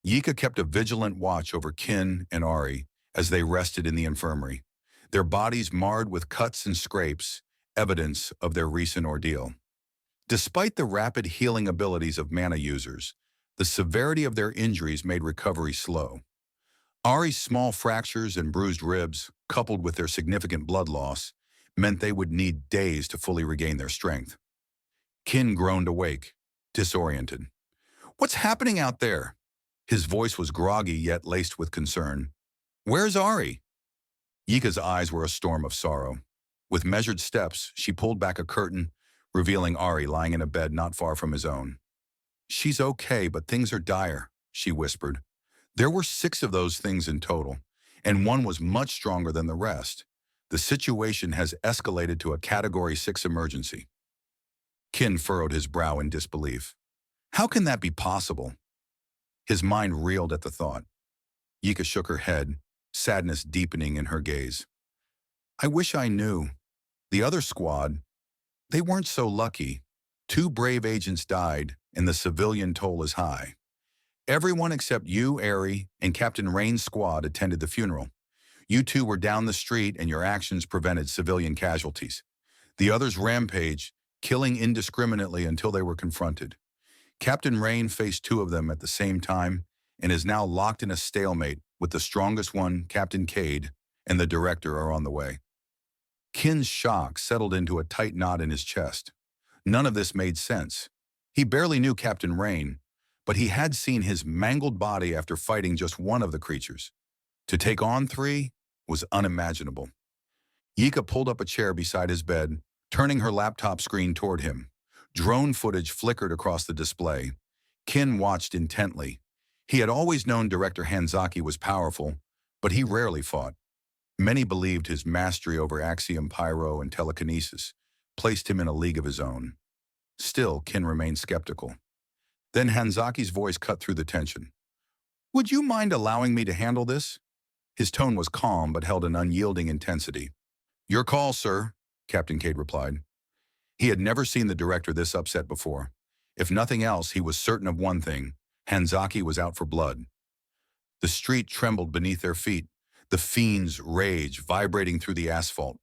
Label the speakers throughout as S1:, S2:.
S1: Yika kept a vigilant watch over Kin and Ari as they rested in the infirmary, their bodies marred with cuts and scrapes, evidence of their recent ordeal. Despite the rapid healing abilities of mana users, the severity of their injuries made recovery slow. Ari's small fractures and bruised ribs, coupled with their significant blood loss, meant they would need days to fully regain their strength. Kin groaned awake, disoriented. "What's happening out there?" His voice was groggy yet laced with concern. "Where's Ari?" Yika's eyes were a storm of sorrow. With measured steps, she pulled back a curtain, revealing Ari lying in a bed not far from his own. "She's okay, but things are dire," she whispered. There were 6 of those things in total, and one was much stronger than the rest. The situation has escalated to a Category 6 emergency. Kin furrowed his brow in disbelief. How can that be possible? His mind reeled at the thought. Yika shook her head, sadness deepening in her gaze. "I wish I knew. The other squad, they weren't so lucky. 2 brave agents died, and the civilian toll is high. Everyone except you, Ari, and Captain Rain's squad attended the funeral. You 2 were down the street, and your actions prevented civilian casualties. The others rampaged, killing indiscriminately until they were confronted. Captain Rain faced 2 of them at the same time and is now locked in a stalemate with the strongest one, Captain Cade, and the director are on the way." Kin's shock settled into a tight knot in his chest. None of this made sense. He barely knew Captain Rain, but he had seen his mangled body after fighting just one of the creatures. To take on 3 was unimaginable. Yika pulled up a chair beside his bed, turning her laptop screen toward him. Drone footage flickered across the display. Kin watched intently. He had always known Director Hanzaki was powerful, but he rarely fought. Many believed his mastery over AXIOM pyro and telekinesis placed him in a league of his own. Still, Kin remained skeptical. Then Hanzaki's voice cut through the tension. "Would you mind allowing me to handle this?" His tone was calm but held an unyielding intensity. "Your call, sir," Captain Cade replied. He had never seen the director this upset before. If nothing else, he was certain of one thing: Hanzaki was out for blood. The street trembled beneath their feet, the fiend's rage vibrating through the asphalt.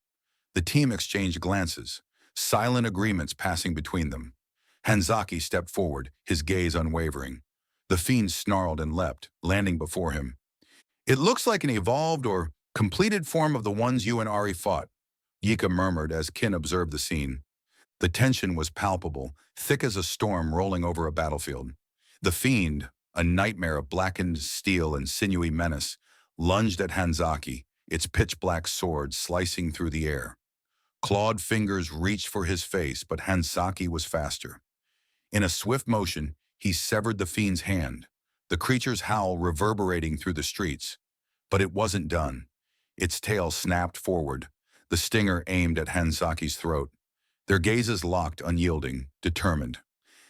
S1: The team exchanged glances, silent agreements passing between them. Hanzaki stepped forward, his gaze unwavering. The fiend snarled and leapt, landing before him. "It looks like an evolved or completed form of the ones you and Ari fought," Yika murmured as Kin observed the scene. The tension was palpable, thick as a storm rolling over a battlefield. The fiend, a nightmare of blackened steel and sinewy menace, lunged at Hanzaki, its pitch-black sword slicing through the air. Clawed fingers reached for his face, but Hanzaki was faster. In a swift motion, he severed the fiend's hand, the creature's howl reverberating through the streets. But it wasn't done. Its tail snapped forward, the stinger aimed at Hanzaki's throat. Their gazes locked, unyielding, determined.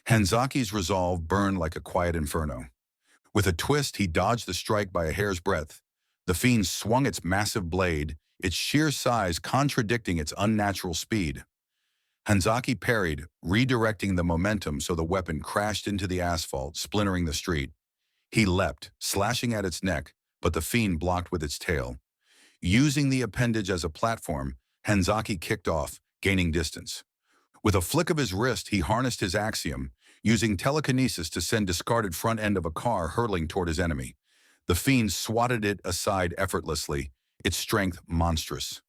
S1: Hanzaki's resolve burned like a quiet inferno. With a twist, he dodged the strike by a hair's breadth. The fiend swung its massive blade, its sheer size contradicting its unnatural speed. Hanzaki parried, redirecting the momentum so the weapon crashed into the asphalt, splintering the street. He leapt, slashing at its neck, but the fiend blocked with its tail. Using the appendage as a platform, Hanzaki kicked off, gaining distance. With a flick of his wrist, he harnessed his AXIOM, using telekinesis to send discarded front end of a car hurtling toward his enemy. The fiend swatted it aside effortlessly, its strength monstrous.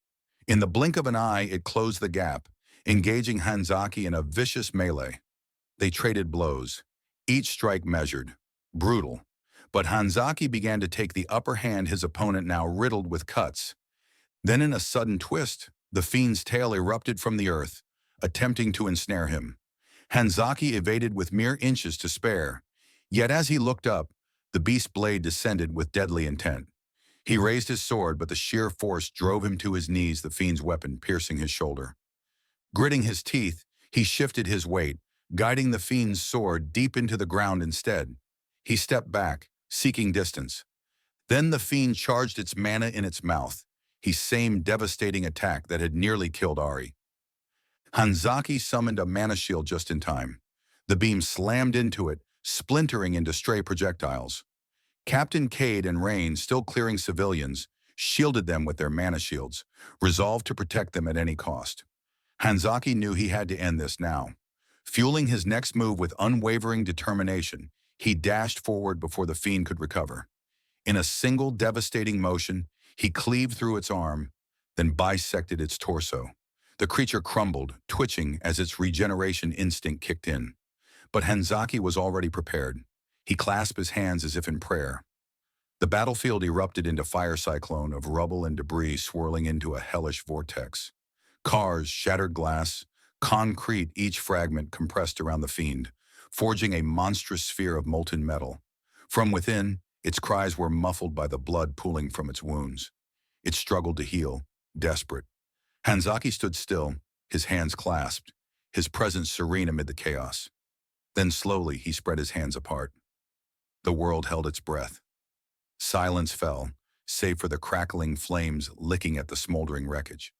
S1: In the blink of an eye, it closed the gap, engaging Hanzaki in a vicious melee. They traded blows, each strike measured, brutal. But Hanzaki began to take the upper hand, his opponent now riddled with cuts. Then in a sudden twist, the fiend's tail erupted from the earth, attempting to ensnare him. Hanzaki evaded with mere inches to spare. Yet as he looked up, the beast's blade descended with deadly intent. He raised his sword, but the sheer force drove him to his knees, the fiend's weapon piercing his shoulder. Gritting his teeth, he shifted his weight, guiding the fiend's sword deep into the ground instead. He stepped back, seeking distance. Then the fiend charged its mana in its mouth, his same devastating attack that had nearly killed Ari. Hanzaki summoned a mana shield just in time. The beam slammed into it, splintering into stray projectiles. Captain Cade and Rain, still clearing civilians, shielded them with their mana shields, resolved to protect them at any cost. Hanzaki knew he had to end this now. Fueling his next move with unwavering determination, he dashed forward before the fiend could recover. In a single devastating motion, he cleaved through its arm, then bisected its torso. The creature crumbled, twitching as its regeneration instinct kicked in. But Hanzaki was already prepared. He clasped his hands as if in prayer. The battlefield erupted into fire cyclone of rubble and debris swirling into a hellish vortex. Cars, shattered glass, concrete, each fragment compressed around the fiend, forging a monstrous sphere of molten metal. From within, its cries were muffled by the blood pooling from its wounds. It struggled to heal, desperate. Hanzaki stood still, his hands clasped, his presence serene amid the chaos. Then slowly he spread his hands apart. The world held its breath. Silence fell, save for the crackling flames licking at the smoldering wreckage.